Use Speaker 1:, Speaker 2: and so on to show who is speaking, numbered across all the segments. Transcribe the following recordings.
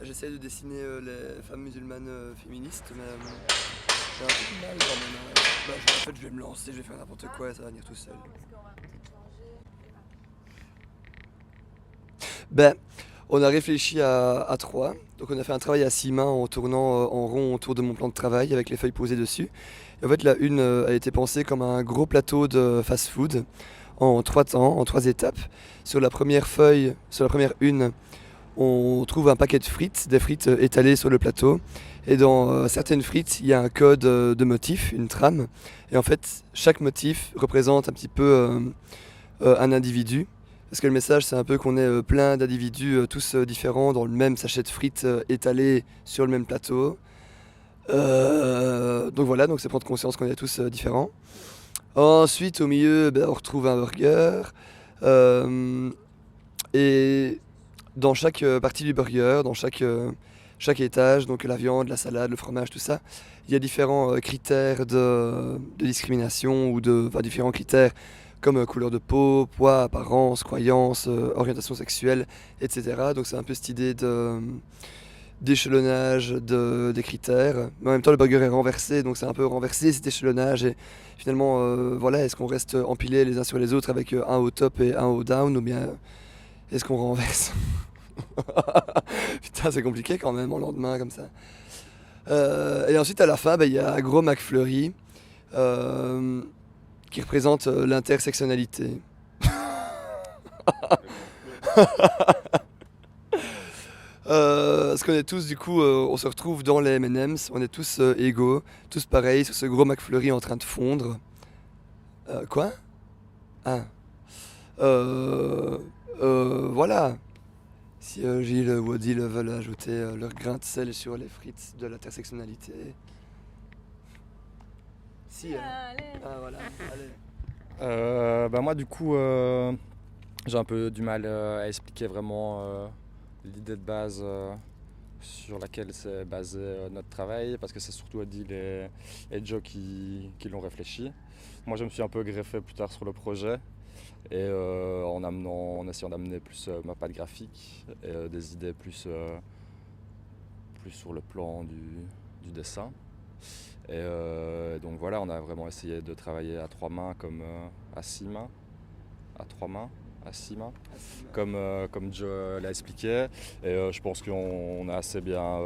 Speaker 1: J'essaie de dessiner les femmes musulmanes féministes, mais j'ai un peu du mal quand même. En fait, je vais me lancer, je vais faire n'importe quoi et ça va venir tout seul. Ben, on a réfléchi à trois. Donc on a fait un travail à 6 mains en tournant en rond autour de mon plan de travail avec les feuilles posées dessus. Et en fait, la une a été pensée comme un gros plateau de fast-food en 3 temps, en 3 étapes. Sur la première feuille, sur la première une, on trouve un paquet de frites, des frites étalées sur le plateau. Et dans certaines frites, il y a un code de motif, une trame. Et en fait, chaque motif représente un petit peu un individu. Parce que le message, c'est un peu qu'on est plein d'individus tous différents dans le même sachet de frites étalé sur le même plateau. Donc voilà, donc c'est prendre conscience qu'on est tous différents. Ensuite, au milieu, on retrouve un burger. Euh, et dans chaque partie du burger, dans chaque étage, donc la viande, la salade, le fromage, tout ça, il y a différents critères de discrimination ou enfin, différents critères comme couleur de peau, poids, apparence, croyance, orientation sexuelle, etc. Donc c'est un peu cette idée d'échelonnage des critères. Mais en même temps, le burger est renversé, donc c'est un peu renversé cet échelonnage. Et finalement, voilà, est-ce qu'on reste empilés les uns sur les autres avec un au top et un au down, ou bien est-ce qu'on renverse? Putain, c'est compliqué quand même en lendemain comme ça. Et ensuite, à la fin, il y a un gros McFlurry euh, qui représente l'intersectionnalité. Parce qu'on est tous, du coup, on se retrouve dans les M&M's, on est tous égaux, tous pareils sur ce gros McFlurry en train de fondre. Quoi? Ah. Euh, voilà. Si Gilles ou Odile veulent ajouter leur grain de sel sur les frites de l'intersectionnalité. Si,
Speaker 2: Allez.
Speaker 1: ah voilà, allez.
Speaker 3: Moi du coup j'ai un peu du mal à expliquer vraiment l'idée de base sur laquelle c'est basé notre travail parce que c'est surtout Odile et Joe qui l'ont réfléchi. Moi je me suis un peu greffé plus tard sur le projet et en essayant d'amener plus ma patte graphique et des idées plus sur le plan du dessin. Et donc voilà, on a vraiment essayé de travailler à 3 mains comme à 6 mains, à 3 mains, à 6 mains, comme Joe l'a expliqué. Et je pense qu'on a assez bien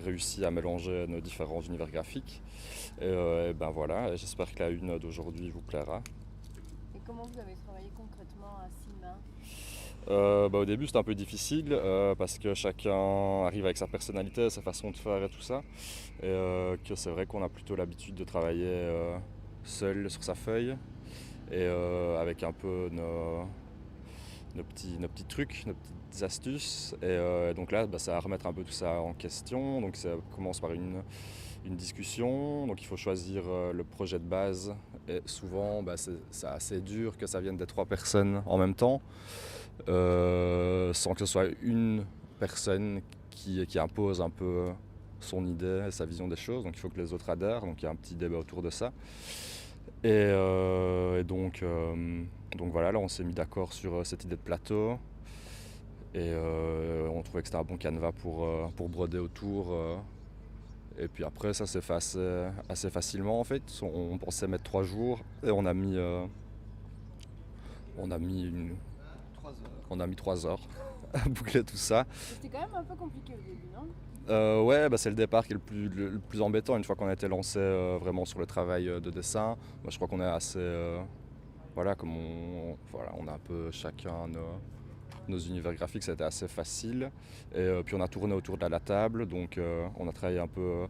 Speaker 3: réussi à mélanger nos différents univers graphiques. Et ben voilà, j'espère que la une d'aujourd'hui vous plaira.
Speaker 2: Et comment vous avez travaillé concrètement à 6 mains?
Speaker 3: Au début c'était un peu difficile parce que chacun arrive avec sa personnalité, sa façon de faire et tout ça. Et que c'est vrai qu'on a plutôt l'habitude de travailler seul sur sa feuille et avec un peu nos petits trucs, nos petites astuces. Et donc là, c'est à remettre un peu tout ça en question. Donc ça commence par une discussion. Donc il faut choisir le projet de base. Et souvent, c'est assez dur que ça vienne des 3 personnes en même temps, sans que ce soit une personne qui impose un peu son idée et sa vision des choses. Donc il faut que les autres adhèrent. Donc il y a un petit débat autour de ça. Et donc voilà, là on s'est mis d'accord sur cette idée de plateau. Et on trouvait que c'était un bon canevas pour broder autour. Et puis après ça s'est fait assez facilement en fait. On pensait mettre 3 jours et on a mis
Speaker 1: 3 heures.
Speaker 3: on a mis 3 heures à boucler tout ça.
Speaker 2: C'était quand même un peu compliqué au début, non?
Speaker 3: Ouais, c'est le départ qui est le plus embêtant. Une fois qu'on a été lancé vraiment sur le travail de dessin, je crois qu'on est assez... voilà, on a un peu chacun nos univers graphiques, ça a été assez facile. Et puis on a tourné autour de la table, donc on a travaillé un peu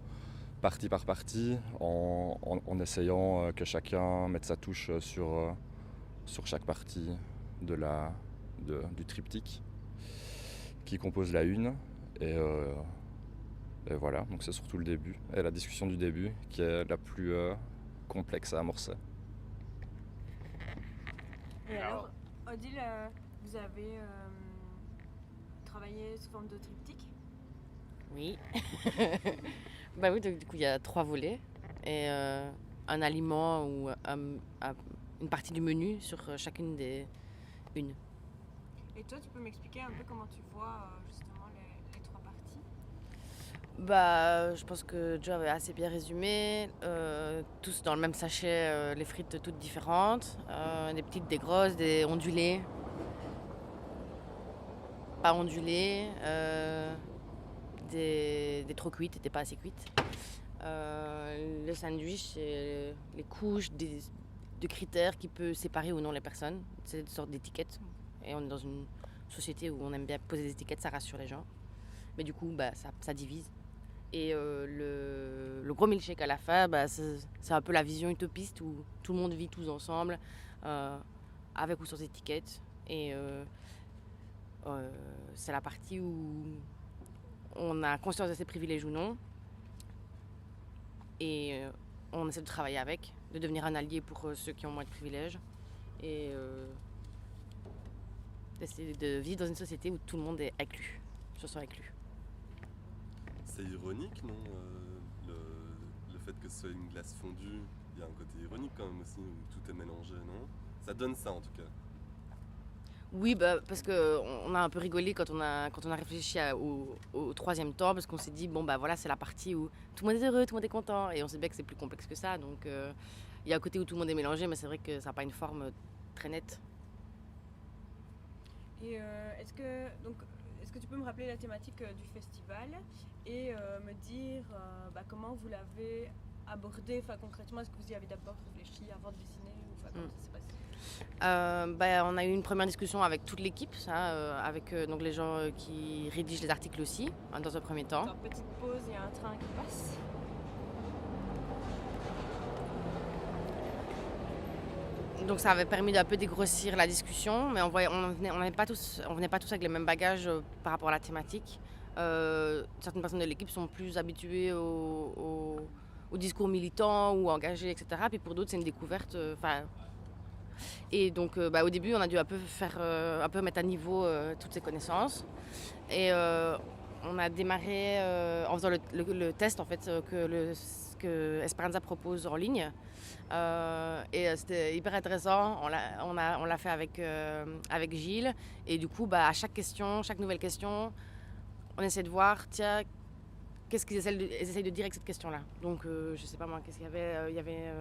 Speaker 3: partie par partie en essayant que chacun mette sa touche sur chaque partie du triptyque qui compose la une. Et voilà, donc c'est surtout le début et la discussion du début qui est la plus complexe à amorcer.
Speaker 2: Et alors, Odile, vous avez travaillé sous forme de triptyque?
Speaker 4: Oui. Bah oui, donc, du coup, il y a 3 volets et un aliment ou une partie du menu sur chacune des unes.
Speaker 2: Et toi, tu peux m'expliquer un peu comment tu vois justement les 3 parties?
Speaker 4: Bah, je pense que Joe avait assez bien résumé. Tous dans le même sachet, les frites toutes différentes. Des petites, des grosses, des ondulées, pas ondulées, des trop cuites, des pas assez cuites. Le sandwich, c'est les couches de critères qui peuvent séparer ou non les personnes. C'est une sorte d'étiquette. Et on est dans une société où on aime bien poser des étiquettes, ça rassure les gens. Mais du coup, bah, ça divise. Et le gros milkshake à la fin, bah, c'est un peu la vision utopiste où tout le monde vit tous ensemble, avec ou sans étiquette. Et c'est la partie où on a conscience de ses privilèges ou non. Et on essaie de travailler avec, de devenir un allié pour ceux qui ont moins de privilèges. Et d'essayer de vivre dans une société où tout le monde est inclus, se sent inclus.
Speaker 5: C'est ironique, non le fait que ce soit une glace fondue, il y a un côté ironique quand même aussi, où tout est mélangé, non? Ça donne ça en tout cas.
Speaker 4: Oui, bah, parce qu'on a un peu rigolé quand on a réfléchi au troisième temps, parce qu'on s'est dit, bon, bah voilà, c'est la partie où tout le monde est heureux, tout le monde est content, et on sait bien que c'est plus complexe que ça, donc il y a un côté où tout le monde est mélangé, mais c'est vrai que ça n'a pas une forme très nette.
Speaker 6: Et est-ce que tu peux me rappeler la thématique du festival et me dire comment vous l'avez abordé, concrètement, est-ce que vous y avez d'abord réfléchi avant de dessiner ou comment ça s'est passé?
Speaker 4: On a eu une première discussion avec toute l'équipe, avec donc les gens qui rédigent les articles aussi, dans un premier temps.
Speaker 6: Genre, petite pause, il y a un train qui passe.
Speaker 4: Donc ça avait permis d'un peu dégrossir la discussion, mais on venait pas tous avec les mêmes bagages par rapport à la thématique. Certaines personnes de l'équipe sont plus habituées au discours militant ou engagé, etc. Puis pour d'autres, c'est une découverte. Et donc au début, on a dû un peu mettre à niveau toutes ces connaissances. Et on a démarré en faisant le test en fait, que Esperanza propose en ligne. Et c'était hyper intéressant. On l'a fait avec Gilles. Et du coup, à chaque nouvelle question, on essaie de voir, tiens, qu'est-ce qu'ils essayent de dire avec cette question-là. Donc, je sais pas moi, qu'est-ce qu'il y avait. Il y avait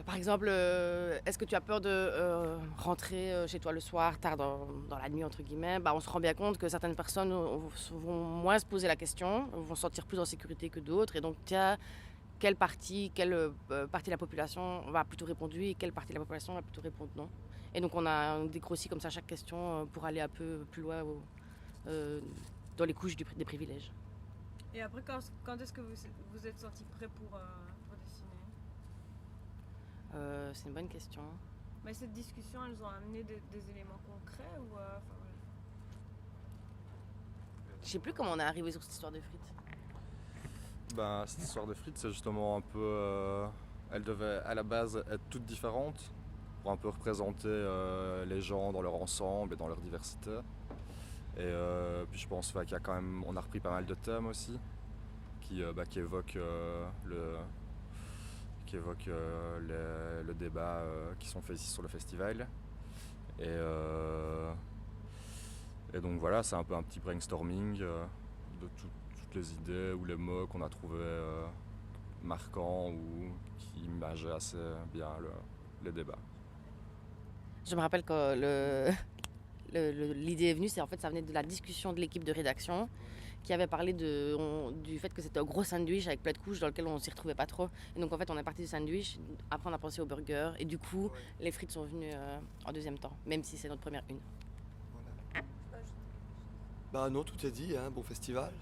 Speaker 4: par exemple, est-ce que tu as peur de rentrer chez toi le soir, tard dans la nuit, entre guillemets? On se rend bien compte que certaines personnes vont moins se poser la question, vont se sentir plus en sécurité que d'autres. Et donc, tiens, quelle partie de la population va plutôt répondre oui et quelle partie de la population va plutôt répondre non. Et donc, on a dégrossi comme ça chaque question pour aller un peu plus loin dans les couches des privilèges.
Speaker 6: Et après, quand est-ce que vous êtes senti prêt pour dessiner?
Speaker 4: C'est une bonne question.
Speaker 6: Mais cette discussion, elles ont amené des éléments concrets ou
Speaker 4: Je sais plus comment on est arrivé sur cette histoire de frites.
Speaker 3: Cette histoire de frites, c'est justement un peu... elle devait à la base être toute différente pour un peu représenter les gens dans leur ensemble et dans leur diversité. Et puis je pense qu'il y a quand même... On a repris pas mal de thèmes aussi qui évoquent le débat qui sont faits ici sur le festival. Et donc voilà, c'est un peu un petit brainstorming de toutes les idées ou les mots qu'on a trouvés marquants ou qui imageaient assez bien le débat.
Speaker 4: Je me rappelle que l'idée est venue, ça venait de la discussion de l'équipe de rédaction qui avait parlé du fait que c'était un gros sandwich avec plein de couches dans lequel on s'y retrouvait pas trop. Et donc en fait on est parti du sandwich, après on a pensé au burger et du coup les frites sont venues en deuxième temps, même si c'est notre première une.
Speaker 1: Voilà. Non, tout est dit, bon festival.